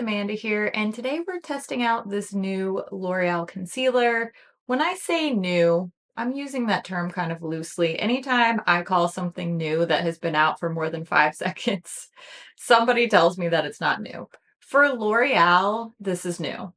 Amanda here, and today we're testing out this new L'Oreal concealer. When I say new, I'm using that term kind of loosely. Anytime I call something new that has been out for more than 5 seconds, somebody tells me that it's not new. For L'Oreal, this is new.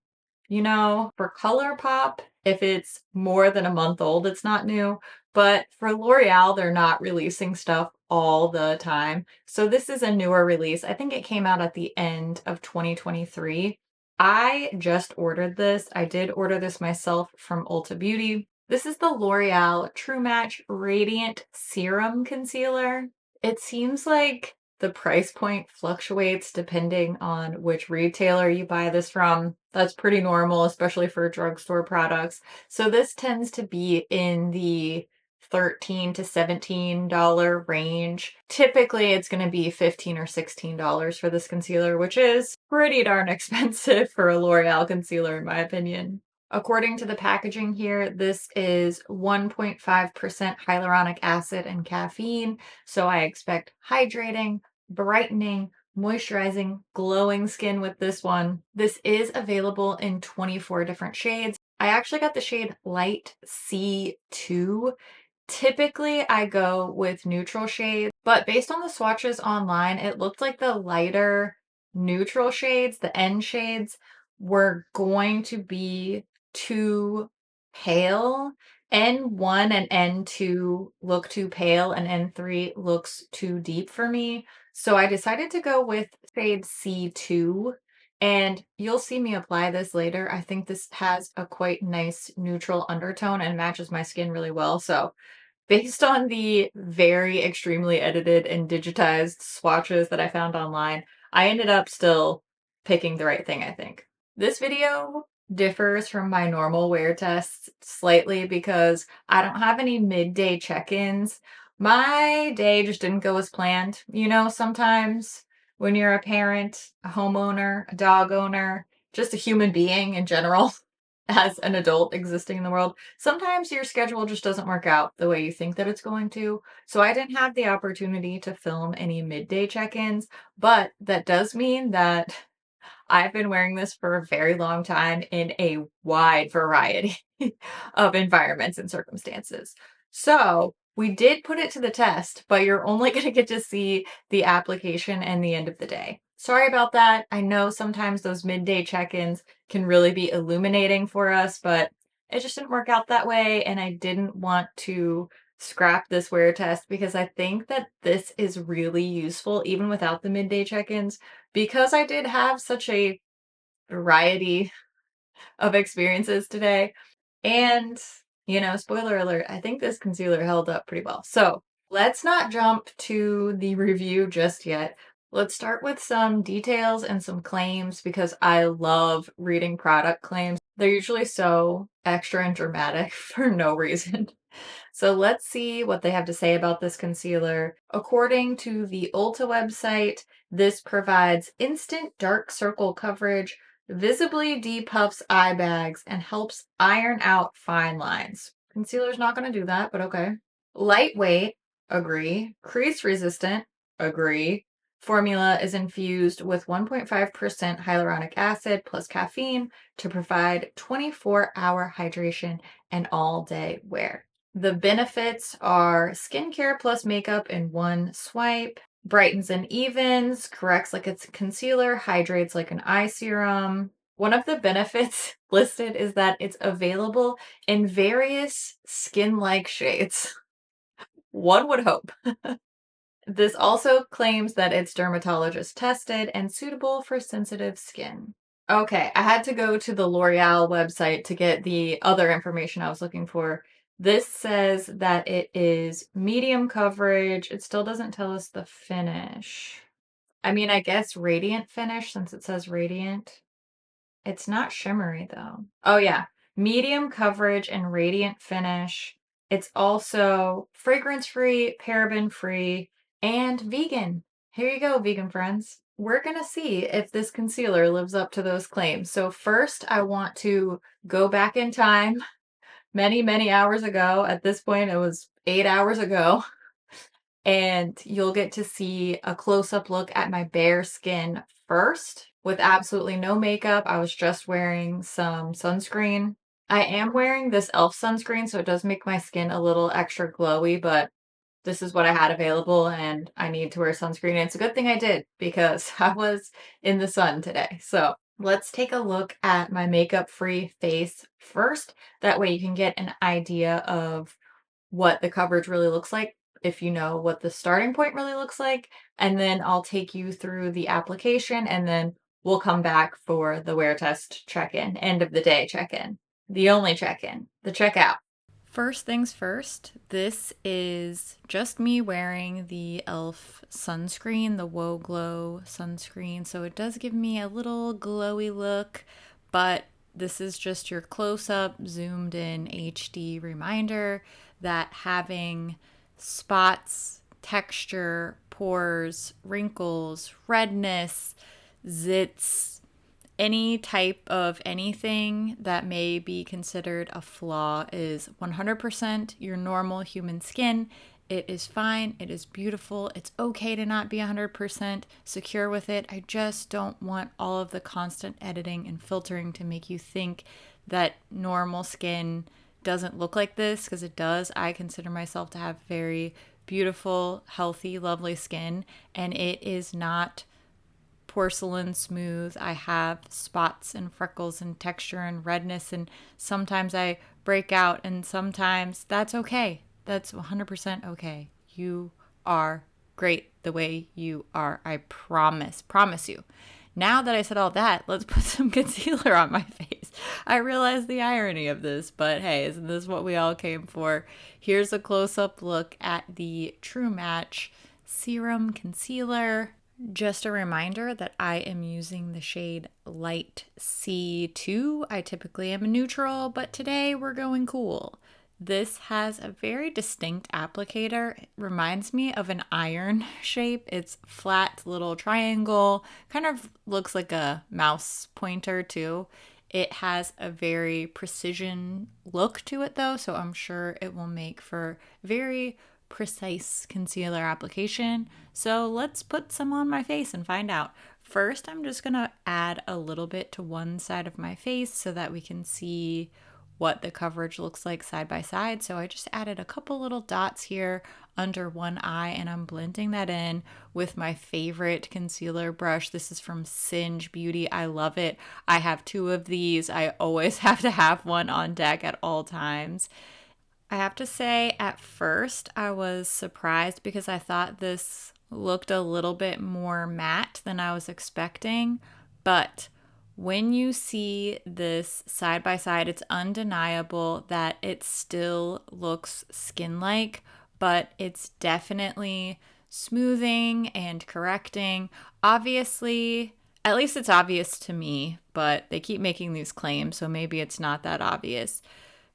You know, for ColourPop, if it's more than a month old, it's not new. But for L'Oreal, they're not releasing stuff all the time. So this is a newer release. I think it came out at the end of 2023. I just ordered this. I did order this myself from Ulta Beauty. This is the L'Oreal True Match Radiant Serum Concealer. It seems like the price point fluctuates depending on which retailer you buy this from. That's pretty normal, especially for drugstore products. So this tends to be in the $13 to $17 range. Typically, it's going to be $15 or $16 for this concealer, which is pretty darn expensive for a L'Oreal concealer, in my opinion. According to the packaging here, this is 1.5% hyaluronic acid and caffeine, so I expect hydrating, brightening, moisturizing, glowing skin with this one. This is available in 24 different shades. I actually got the shade Light C2. Typically, I go with neutral shades, but based on the swatches online, it looked like the lighter neutral shades, the N shades, were going to be too pale. N1 and N2 look too pale, and N3 looks too deep for me. So I decided to go with shade C2, and you'll see me apply this later. I think this has a quite nice neutral undertone and matches my skin really well. So based on the very extremely edited and digitized swatches that I found online, I ended up still picking the right thing, I think. This video differs from my normal wear tests slightly because I don't have any midday check-ins. My day just didn't go as planned. You know, sometimes when you're a parent, a homeowner, a dog owner, just a human being in general, as an adult existing in the world, sometimes your schedule just doesn't work out the way you think that it's going to. So I didn't have the opportunity to film any midday check-ins, but that does mean that I've been wearing this for a very long time in a wide variety of environments and circumstances. So we did put it to the test, but you're only going to get to see the application and the end of the day. Sorry about that. I know sometimes those midday check-ins can really be illuminating for us, but it just didn't work out that way, and I didn't want to scrap this wear test because I think that this is really useful even without the midday check-ins, because I did have such a variety of experiences today. And, you know, spoiler alert, I think this concealer held up pretty well. So let's not jump to the review just yet. Let's start with some details and some claims because I love reading product claims. They're usually so extra and dramatic for no reason. So let's see what they have to say about this concealer. According to the Ulta website, this provides instant dark circle coverage, visibly depuffs eye bags, and helps iron out fine lines. Concealer's not going to do that, but okay. Lightweight, agree. Crease resistant, agree. Formula is infused with 1.5% hyaluronic acid plus caffeine to provide 24-hour hydration and all-day wear. The benefits are skincare plus makeup in one swipe, brightens and evens, corrects like it's a concealer, hydrates like an eye serum. One of the benefits listed is that it's available in various skin-like shades. One would hope. This also claims that it's dermatologist tested and suitable for sensitive skin. Okay, I had to go to the L'Oreal website to get the other information I was looking for. This says that it is medium coverage. It still doesn't tell us the finish. I mean, I guess radiant finish since it says radiant. It's not shimmery though. Oh yeah, medium coverage and radiant finish. It's also fragrance-free, paraben-free, and vegan. Here you go, vegan friends. We're gonna see if this concealer lives up to those claims. So first, I want to go back in time many, many hours ago. At this point, it was 8 hours ago. And you'll get to see a close-up look at my bare skin first. with absolutely no makeup. I was just wearing some sunscreen. I am wearing this e.l.f. sunscreen, so it does make my skin a little extra glowy, but this is what I had available and I need to wear sunscreen. And it's a good thing I did because I was in the sun today. So let's take a look at my makeup-free face first. That way you can get an idea of what the coverage really looks like if you know what the starting point really looks like. And then I'll take you through the application and then we'll come back for the wear test check-in, end of the day check-in, the only check-in, the checkout. First things first, this is just me wearing the e.l.f. sunscreen, the Whoa Glow sunscreen. So it does give me a little glowy look, but this is just your close-up, zoomed in HD reminder that having spots, texture, pores, wrinkles, redness, zits, any type of anything that may be considered a flaw is 100% your normal human skin. It is fine. It is beautiful. It's okay to not be 100% secure with it. I just don't want all of the constant editing and filtering to make you think that normal skin doesn't look like this, because it does. I consider myself to have very beautiful, healthy, lovely skin, and it is not porcelain smooth. I have spots and freckles and texture and redness, and sometimes I break out, and sometimes that's okay. That's 100% okay. You are great the way you are. I promise you. Now that I said all that, let's put some concealer on my face. I realize the irony of this, but hey, isn't this what we all came for? Here's a close-up look at the True Match Serum Concealer. Just a reminder that I am using the shade Light C2. I typically am a neutral, but today we're going cool. This has a very distinct applicator. It reminds me of an iron shape. It's flat little triangle, kind of looks like a mouse pointer too. It has a very precision look to it though, so I'm sure it will make for very precise concealer application. So let's put some on my face and find out. First, I'm just gonna add a little bit to one side of my face so that we can see what the coverage looks like side by side. So I just added a couple little dots here under one eye, and I'm blending that in with my favorite concealer brush. This is from Singe Beauty. I love it. I have two of these. I always have to have one on deck at all times. I have to say, at first, I was surprised because I thought this looked a little bit more matte than I was expecting. But when you see this side by side, it's undeniable that it still looks skin-like, but it's definitely smoothing and correcting. Obviously, at least it's obvious to me, but they keep making these claims, so maybe it's not that obvious.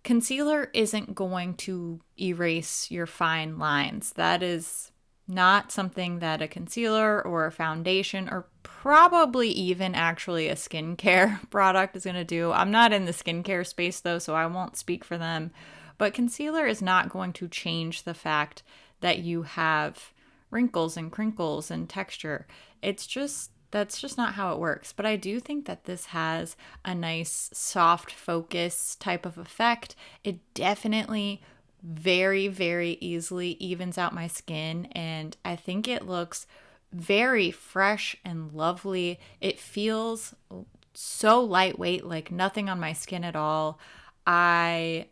Concealer isn't going to erase your fine lines. That is not something that a concealer or a foundation or probably even actually a skincare product is going to do. I'm not in the skincare space though, so I won't speak for them. But concealer is not going to change the fact that you have wrinkles and crinkles and texture. That's just not how it works. But I do think that this has a nice soft focus type of effect. It definitely very, very easily evens out my skin, and I think it looks very fresh and lovely. It feels so lightweight, like nothing on my skin at all. I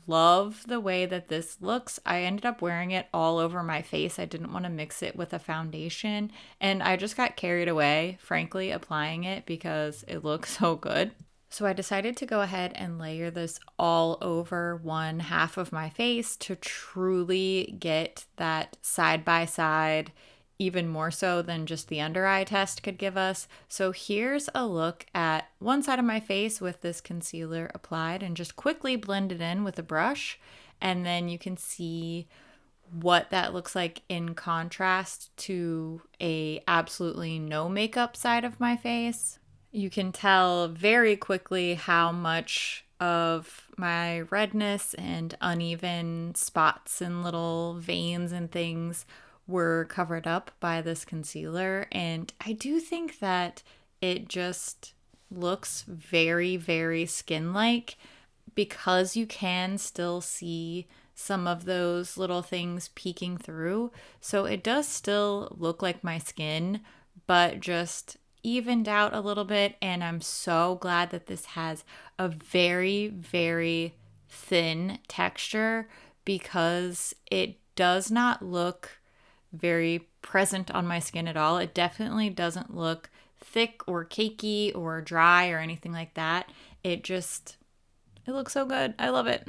love the way that this looks. I ended up wearing it all over my face. I didn't want to mix it with a foundation, and I just got carried away, frankly, applying it because it looks so good. So I decided to go ahead and layer this all over one half of my face to truly get that side by side, even more so than just the under eye test could give us. So here's a look at one side of my face with this concealer applied, and just quickly blend it in with a brush. And then you can see what that looks like in contrast to a absolutely no makeup side of my face. You can tell very quickly how much of my redness and uneven spots and little veins and things were covered up by this concealer. And I do think that it just looks very, very skin-like because you can still see some of those little things peeking through. So it does still look like my skin, but just evened out a little bit. And I'm so glad that this has a very, very thin texture because it does not look very present on my skin at all. It definitely doesn't look thick or cakey or dry or anything like that. It looks so good. I love it.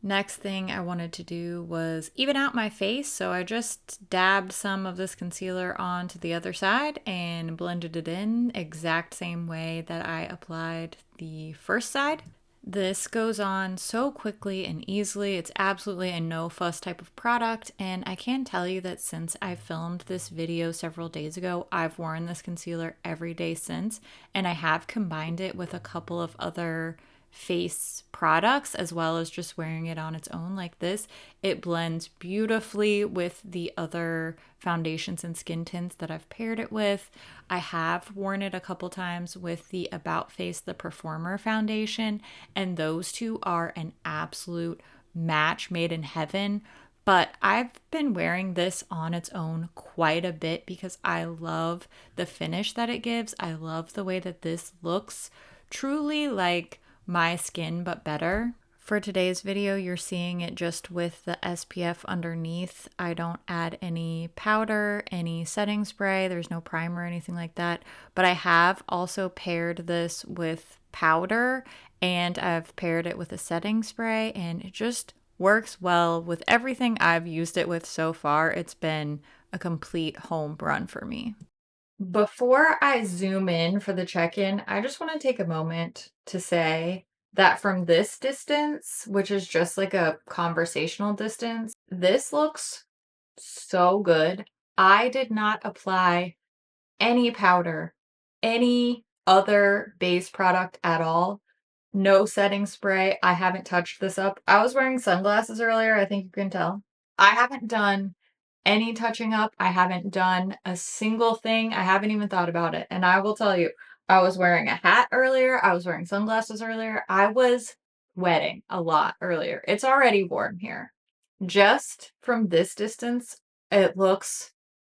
Next thing I wanted to do was even out my face. So I just dabbed some of this concealer onto the other side and blended it in exact same way that I applied the first side. This goes on so quickly and easily. It's absolutely a no fuss type of product. And I can tell you that since I filmed this video several days ago, I've worn this concealer every day since. And I have combined it with a couple of other face products as well as just wearing it on its own like this. It blends beautifully with the other foundations and skin tints that I've paired it with. I have worn it a couple times with the About Face The Performer foundation, and those two are an absolute match made in heaven. But I've been wearing this on its own quite a bit because I love the finish that it gives. I love the way that this looks truly like my skin, but better. For today's video, you're seeing it just with the SPF underneath. I don't add any powder, any setting spray. There's no primer or anything like that. But I have also paired this with powder and I've paired it with a setting spray, and it just works well with everything I've used it with so far. It's been a complete home run for me. Before I zoom in for the check-in, I just want to take a moment to say that from this distance, which is just like a conversational distance, this looks so good. I did not apply any powder, any other base product at all. No setting spray. I haven't touched this up. I was wearing sunglasses earlier. I think you can tell. I haven't done any touching up. I haven't done a single thing. I haven't even thought about it. And I will tell you, I was wearing a hat earlier. I was wearing sunglasses earlier. I was sweating a lot earlier. It's already warm here. Just from this distance, it looks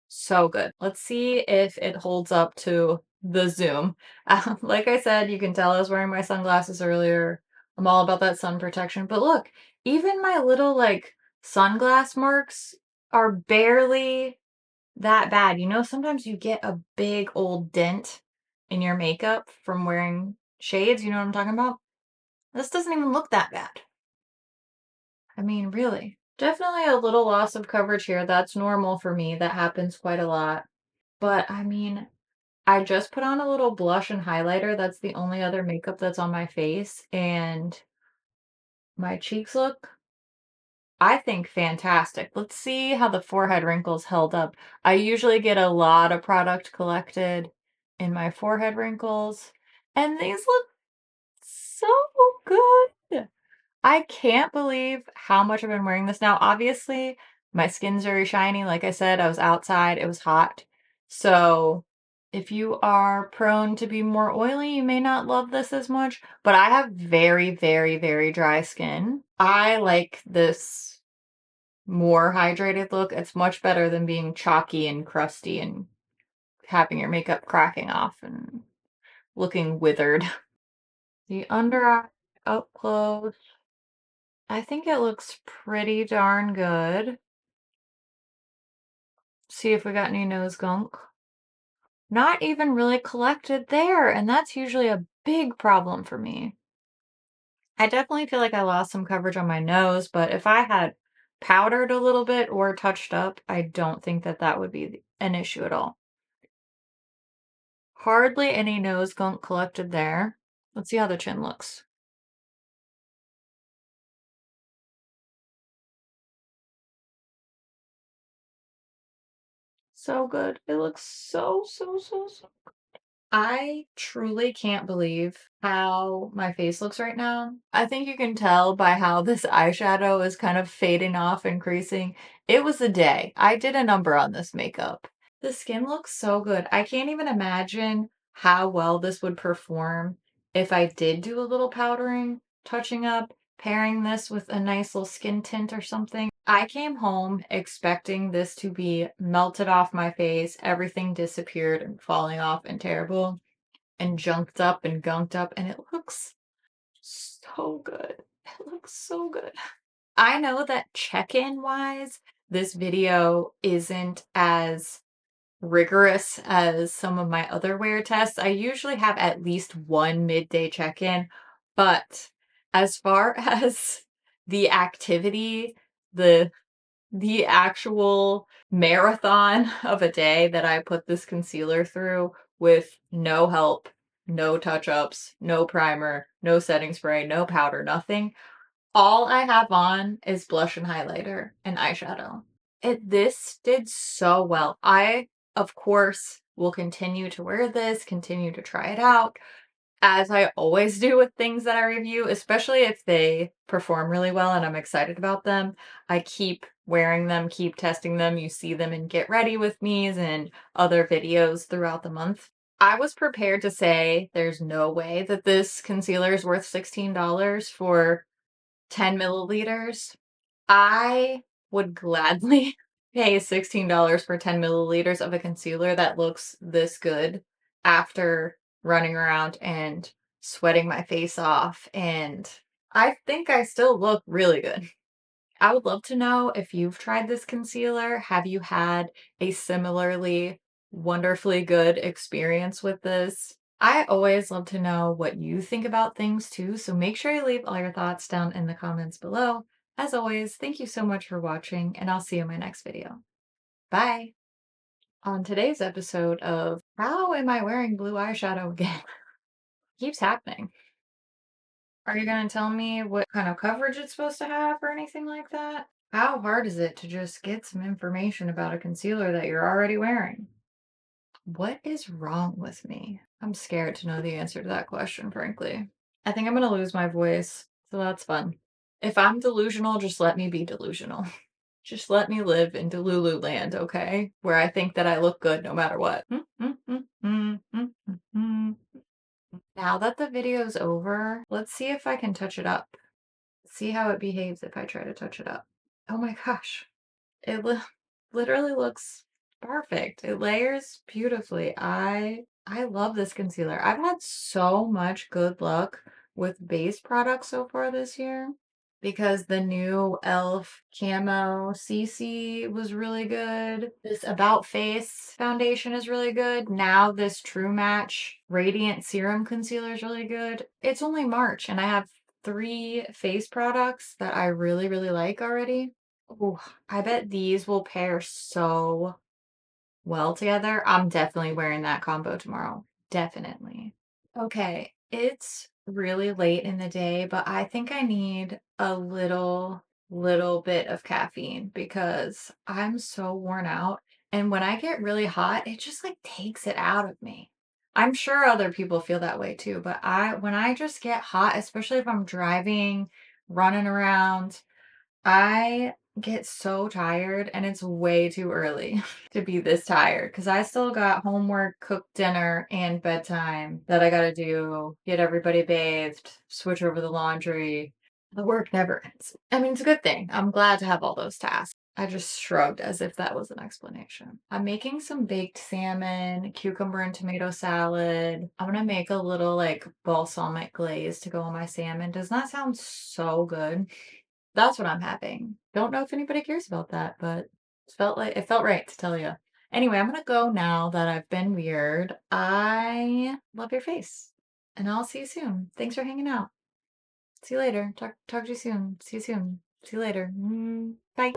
so good. Let's see if it holds up to the zoom. Like I said, you can tell I was wearing my sunglasses earlier. I'm all about that sun protection. But look, even my little like sunglass marks are barely that bad. You know, sometimes you get a big old dent in your makeup from wearing shades. You know what I'm talking about? This doesn't even look that bad. I mean, really. Definitely a little loss of coverage here. That's normal for me. That happens quite a lot. But I mean, I just put on a little blush and highlighter. That's the only other makeup that's on my face. And my cheeks look, I think, fantastic. Let's see how the forehead wrinkles held up. I usually get a lot of product collected in my forehead wrinkles. And these look so good. I can't believe how much I've been wearing this now. Obviously, my skin's very shiny. Like I said, I was outside, it was hot. So if you are prone to be more oily, you may not love this as much, but I have very, very, very dry skin. I like this more hydrated look. It's much better than being chalky and crusty and having your makeup cracking off and looking withered. The under eye up close. I think it looks pretty darn good. See if we got any nose gunk. Not even really collected there, and that's usually a big problem for me. I definitely feel like I lost some coverage on my nose, but if I had powdered a little bit or touched up, I don't think that that would be an issue at all. Hardly any nose gunk collected there. Let's see how the chin looks. So good. It looks so, so, so, so. I truly can't believe how my face looks right now. I think you can tell by how this eyeshadow is kind of fading off and creasing. It was a day. I did a number on this makeup. The skin looks so good. I can't even imagine how well this would perform if I did do a little powdering, touching up, pairing this with a nice little skin tint or something. I came home expecting this to be melted off my face, everything disappeared and falling off and terrible and junked up and gunked up, and it looks so good. It looks so good. I know that check-in wise, this video isn't as rigorous as some of my other wear tests. I usually have at least one midday check-in, but as far as the activity, the the actual marathon of a day that I put this concealer through with no help, no touch-ups, no primer, no setting spray, no powder, nothing. All I have on is blush and highlighter and eyeshadow. This did so well. I, of course, will continue to wear this, continue to try it out, as I always do with things that I review, especially if they perform really well and I'm excited about them. I keep wearing them, keep testing them. You see them in Get Ready With Me's and other videos throughout the month. I was prepared to say there's no way that this concealer is worth $16 for 10 milliliters. I would gladly pay $16 for 10 milliliters of a concealer that looks this good after running around and sweating my face off, and I think I still look really good. I would love to know if you've tried this concealer. Have you had a similarly wonderfully good experience with this? I always love to know what you think about things too, so make sure you leave all your thoughts down in the comments below. As always, thank you so much for watching, and I'll see you in my next video. Bye! On today's episode of How Am I Wearing Blue Eyeshadow Again? Keeps happening. Are you gonna tell me what kind of coverage it's supposed to have or anything like that? How hard is it to just get some information about a concealer that you're already wearing? What is wrong with me? I'm scared to know the answer to that question, frankly. I think I'm gonna lose my voice, so that's fun. If I'm delusional, just let me be delusional. Just let me live in Delulu land, okay? Where I think that I look good no matter what. Now that the video's over, let's see if I can touch it up. See how it behaves if I try to touch it up. Oh my gosh. It literally looks perfect. It layers beautifully. I love this concealer. I've had so much good luck with base products so far this year because the new e.l.f. Camo CC was really good. This About Face foundation is really good. Now this True Match Radiant Serum Concealer is really good. It's only March and I have 3 face products that I really, really like already. Ooh, I bet these will pair so well together. I'm definitely wearing that combo tomorrow. Definitely. Okay, it's really late in the day, but I think I need a little bit of caffeine because I'm so worn out. And when I get really hot, it just like takes it out of me. I'm sure other people feel that way too, but when I just get hot, especially if I'm driving, running around, I get so tired and it's way too early to be this tired because I still got homework, cook dinner, and bedtime that I gotta do, get everybody bathed, switch over the laundry. The work never ends. I mean, it's a good thing. I'm glad to have all those tasks. I just shrugged as if that was an explanation. I'm making some baked salmon, cucumber and tomato salad. I'm gonna make a little like balsamic glaze to go on my salmon. Doesn't that sound so good? That's what I'm having. Don't know if anybody cares about that, but it felt right to tell you. Anyway, I'm gonna go now that I've been weird. I love your face, and I'll see you soon. Thanks for hanging out. See you later. Talk to you soon. See you soon. See you later. Bye.